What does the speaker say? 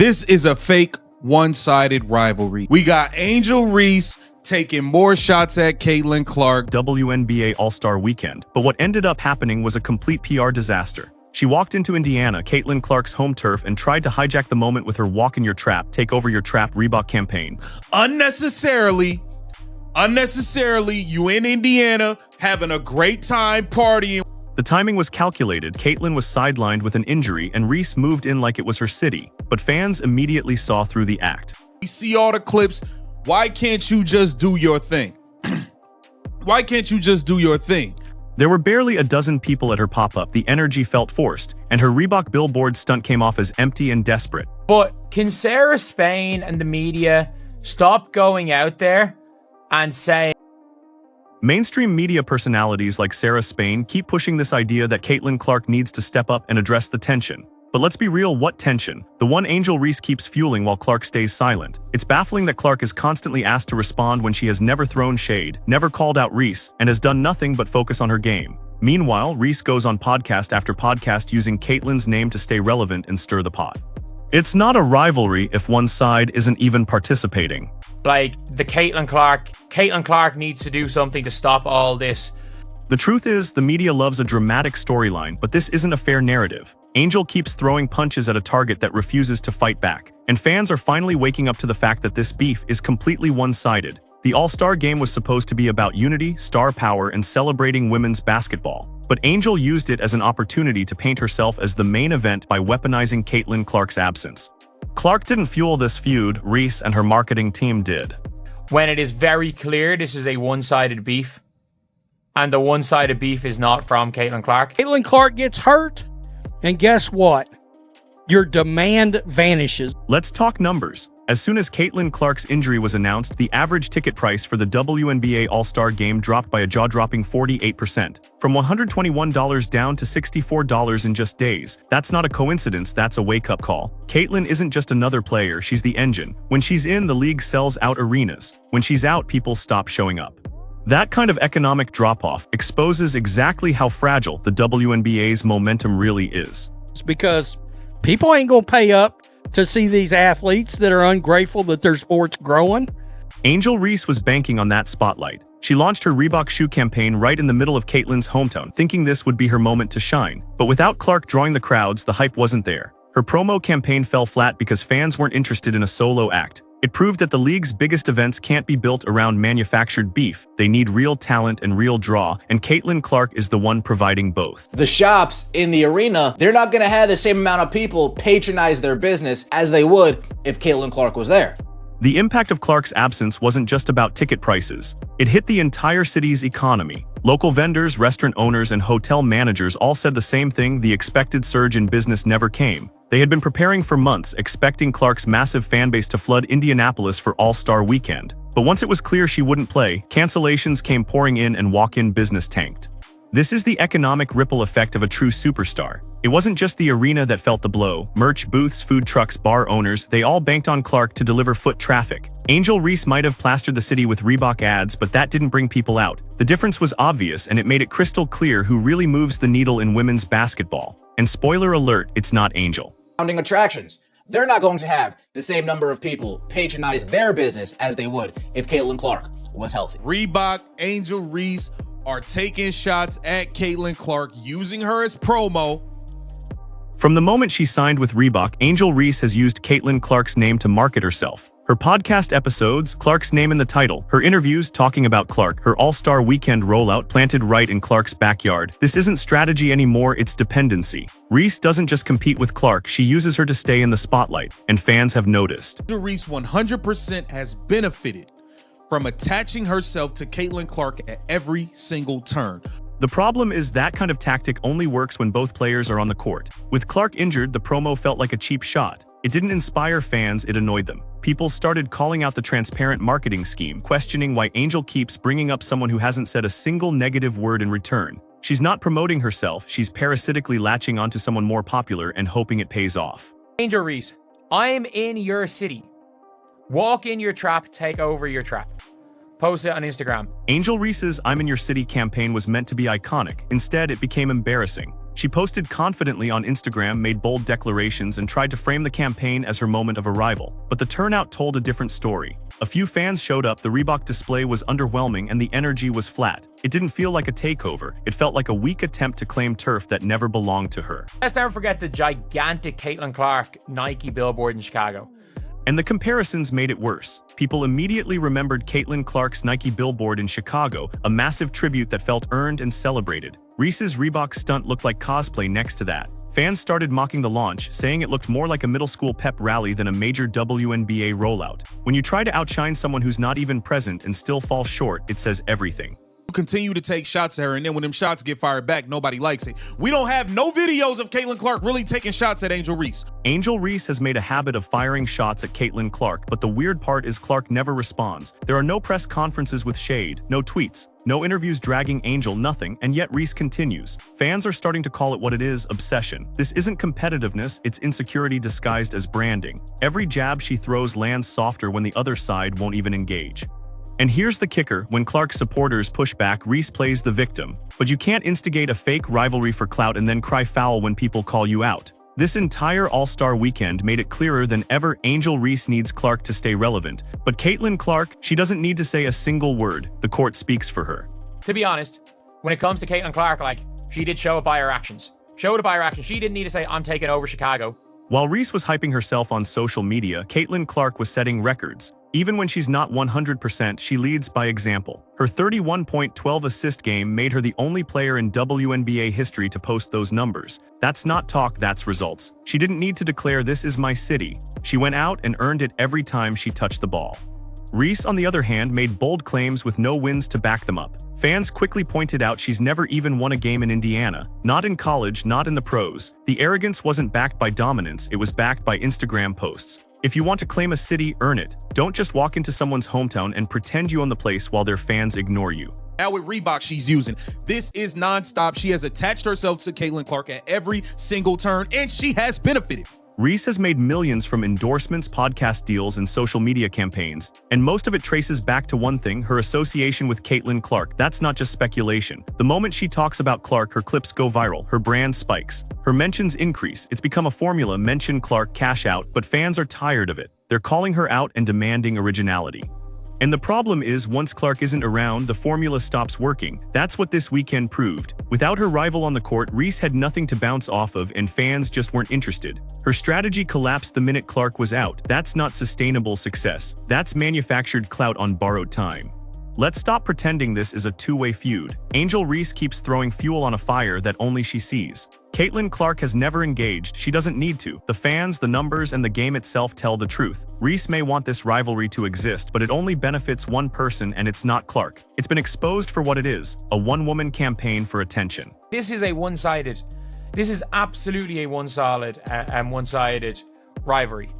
This is a fake one-sided rivalry. We got Angel Reese taking more shots at Caitlin Clark. WNBA All-Star Weekend. But what ended up happening was a complete PR disaster. She walked into Indiana, Caitlin Clark's home turf, and tried to hijack the moment with her walk in your trap, take over your trap Reebok campaign. Unnecessarily, you in Indiana having a great time partying. The timing was calculated. Caitlin was sidelined with an injury and Reese moved in like it was her city. But fans immediately saw through the act. We see all the clips. Why can't you just do your thing? Why can't you just do your thing? There were barely a dozen people at her pop-up. The energy felt forced, and her Reebok billboard stunt came off as empty and desperate. But can Sarah Spain and the media stop going out there and saying... Mainstream media personalities like Sarah Spain keep pushing this idea that Caitlin Clark needs to step up and address the tension. But let's be real, what tension? The one Angel Reese keeps fueling while Clark stays silent. It's baffling that Clark is constantly asked to respond when she has never thrown shade, never called out Reese, and has done nothing but focus on her game. Meanwhile, Reese goes on podcast after podcast using Caitlin's name to stay relevant and stir the pot. It's not a rivalry if one side isn't even participating. Like, the Caitlin Clark needs to do something to stop all this. The truth is, the media loves a dramatic storyline, but this isn't a fair narrative. Angel keeps throwing punches at a target that refuses to fight back, and fans are finally waking up to the fact that this beef is completely one-sided. The All-Star game was supposed to be about unity, star power, and celebrating women's basketball. But Angel used it as an opportunity to paint herself as the main event by weaponizing Caitlin Clark's absence. Clark didn't fuel this feud, Reese and her marketing team did. When it is very clear this is a one-sided beef, and the one-sided beef is not from Caitlin Clark. Caitlin Clark gets hurt, and guess what? Your demand vanishes. Let's talk numbers. As soon as Caitlin Clark's injury was announced, the average ticket price for the WNBA All-Star Game dropped by a jaw-dropping 48%, from $121 down to $64 in just days. That's not a coincidence, that's a wake-up call. Caitlin isn't just another player, she's the engine. When she's in, the league sells out arenas. When she's out, people stop showing up. That kind of economic drop-off exposes exactly how fragile the WNBA's momentum really is. It's because people ain't gonna pay up to see these athletes that are ungrateful that their sport's growing. Angel Reese was banking on that spotlight. She launched her Reebok shoe campaign right in the middle of Caitlin's hometown, thinking this would be her moment to shine. But without Clark drawing the crowds, the hype wasn't there. Her promo campaign fell flat because fans weren't interested in a solo act. It proved that the league's biggest events can't be built around manufactured beef. They need real talent and real draw, and Caitlin Clark is the one providing both. The shops in the arena, they're not going to have the same amount of people patronize their business as they would if Caitlin Clark was there. The impact of Clark's absence wasn't just about ticket prices. It hit the entire city's economy. Local vendors, restaurant owners, and hotel managers all said the same thing: the expected surge in business never came. They had been preparing for months, expecting Clark's massive fanbase to flood Indianapolis for All-Star Weekend. But once it was clear she wouldn't play, cancellations came pouring in and walk-in business tanked. This is the economic ripple effect of a true superstar. It wasn't just the arena that felt the blow. Merch booths, food trucks, bar owners, they all banked on Clark to deliver foot traffic. Angel Reese might have plastered the city with Reebok ads, but that didn't bring people out. The difference was obvious, and it made it crystal clear who really moves the needle in women's basketball. And spoiler alert, it's not Angel. Attractions. They're not going to have the same number of people patronize their business as they would if Caitlin Clark was healthy. Reebok, Angel Reese are taking shots at Caitlin Clark, using her as promo. From the moment she signed with Reebok, Angel Reese has used Caitlin Clark's name to market herself. Her podcast episodes, Clark's name in the title. Her interviews talking about Clark. Her All-Star Weekend rollout planted right in Clark's backyard. This isn't strategy anymore, it's dependency. Reese doesn't just compete with Clark, she uses her to stay in the spotlight, and fans have noticed. Reese 100% has benefited from attaching herself to Caitlin Clark at every single turn. The problem is that kind of tactic only works when both players are on the court. With Clark injured, the promo felt like a cheap shot. It didn't inspire fans, it annoyed them. People started calling out the transparent marketing scheme, questioning why Angel keeps bringing up someone who hasn't said a single negative word in return. She's not promoting herself, she's parasitically latching onto someone more popular and hoping it pays off. Angel Reese, I'm in your city. Walk in your trap, take over your trap. Post it on Instagram. Angel Reese's I'm in your city campaign was meant to be iconic. Instead, it became embarrassing. She posted confidently on Instagram, made bold declarations, and tried to frame the campaign as her moment of arrival. But the turnout told a different story. A few fans showed up, the Reebok display was underwhelming, and the energy was flat. It didn't feel like a takeover. It felt like a weak attempt to claim turf that never belonged to her. Let's never forget the gigantic Caitlin Clark Nike billboard in Chicago. And the comparisons made it worse. People immediately remembered Caitlin Clark's Nike billboard in Chicago, a massive tribute that felt earned and celebrated. Reese's Reebok stunt looked like cosplay next to that. Fans started mocking the launch, saying it looked more like a middle school pep rally than a major WNBA rollout. When you try to outshine someone who's not even present and still fall short, it says everything. Continue to take shots at her, and then when them shots get fired back, nobody likes it. We don't have no videos of Caitlin Clark really taking shots at Angel Reese. Angel Reese has made a habit of firing shots at Caitlin Clark, but the weird part is Clark never responds. There are no press conferences with shade, no tweets, no interviews dragging Angel, nothing, and yet Reese continues. Fans are starting to call it what it is: obsession. This isn't competitiveness, it's insecurity disguised as branding. Every jab she throws lands softer when the other side won't even engage. And here's the kicker: when Clark's supporters push back, Reese plays the victim. But you can't instigate a fake rivalry for clout and then cry foul when people call you out. This entire All-Star Weekend made it clearer than ever: Angel Reese needs Clark to stay relevant. But Caitlin Clark, she doesn't need to say a single word. The court speaks for her. To be honest, when it comes to Caitlin Clark, she did show it by her actions. Showed it by her actions. She didn't need to say, "I'm taking over Chicago." While Reese was hyping herself on social media, Caitlin Clark was setting records. Even when she's not 100%, she leads by example. Her 31-point, 12-assist game made her the only player in WNBA history to post those numbers. That's not talk, that's results. She didn't need to declare, "This is my city." She went out and earned it every time she touched the ball. Reese, on the other hand, made bold claims with no wins to back them up. Fans quickly pointed out she's never even won a game in Indiana. Not in college, not in the pros. The arrogance wasn't backed by dominance, it was backed by Instagram posts. If you want to claim a city, earn it. Don't just walk into someone's hometown and pretend you own the place while their fans ignore you. Now with Reebok she's using, this is nonstop. She has attached herself to Caitlin Clark at every single turn, and she has benefited. Reese has made millions from endorsements, podcast deals, and social media campaigns, and most of it traces back to one thing: her association with Caitlin Clark. That's not just speculation. The moment she talks about Clark, her clips go viral, her brand spikes, her mentions increase. It's become a formula: mention Clark, cash out. But fans are tired of it. They're calling her out and demanding originality. And the problem is, once Clark isn't around, the formula stops working. That's what this weekend proved. Without her rival on the court, Reese had nothing to bounce off of, and fans just weren't interested. Her strategy collapsed the minute Clark was out. That's not sustainable success. That's manufactured clout on borrowed time. Let's stop pretending this is a two-way feud. Angel Reese keeps throwing fuel on a fire that only she sees. Caitlin Clark has never engaged. She doesn't need to. The fans, the numbers, and the game itself tell the truth. Reese may want this rivalry to exist, but it only benefits one person, and it's not Clark. It's been exposed for what it is: a one-woman campaign for attention. This is absolutely a one-sided rivalry.